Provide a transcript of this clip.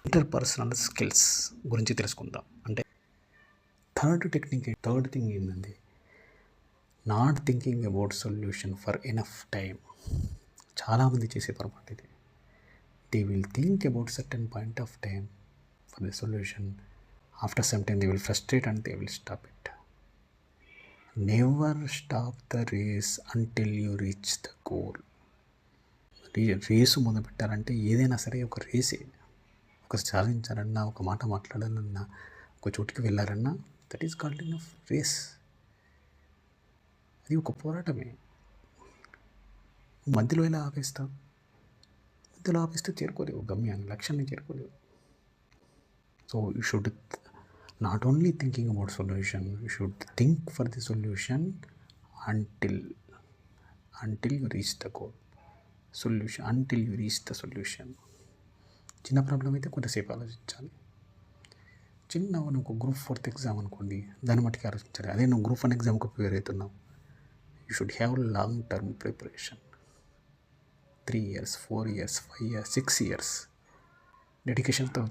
Interpersonal skills గురించి తెలుసుకుందాం. అంటే థర్డ్ థింగ్ ఏంటంటే not thinking about solution for enough time. చాలామంది చేసే పొరపాటు ఇది. They will think about certain point of time for the solution. After some time they will frustrate and they will stop it. Never stop the race until you reach the goal. Race మొదలు పెట్టాలంటే ఏదైనా సరే ఒక రేసే. ఒక సాధించాలన్నా, ఒక మాట మాట్లాడాలన్నా, ఒక చోటికి వెళ్ళాలన్నా that is called in of race. అది ఒక పోరాటమే. మధ్యలో ఎలా ఆపేస్తావు? మధ్యలో ఆపేస్తే చేరుకోలేవు గమ్యాన్ని, లక్ష్యాన్ని చేరుకోలేవు. So you should not only thinking about solution, you should think for the solution until you reach the goal. Solution until you reach the solution. చిన్న ప్రాబ్లం అయితే కొంతసేపు ఆలోచించాలి. నువ్వు గ్రూప్ 4 ఎగ్జామ్ అనుకోండి, దాన్ని మట్టుకు ఆలోచించాలి. అదే నువ్వు గ్రూప్ 1 ఎగ్జామ్కి ప్రిపేర్ అవుతున్నావు, you should have long term preparation. 3 years, 4 years, 5 years, 6 years డెడికేషన్తో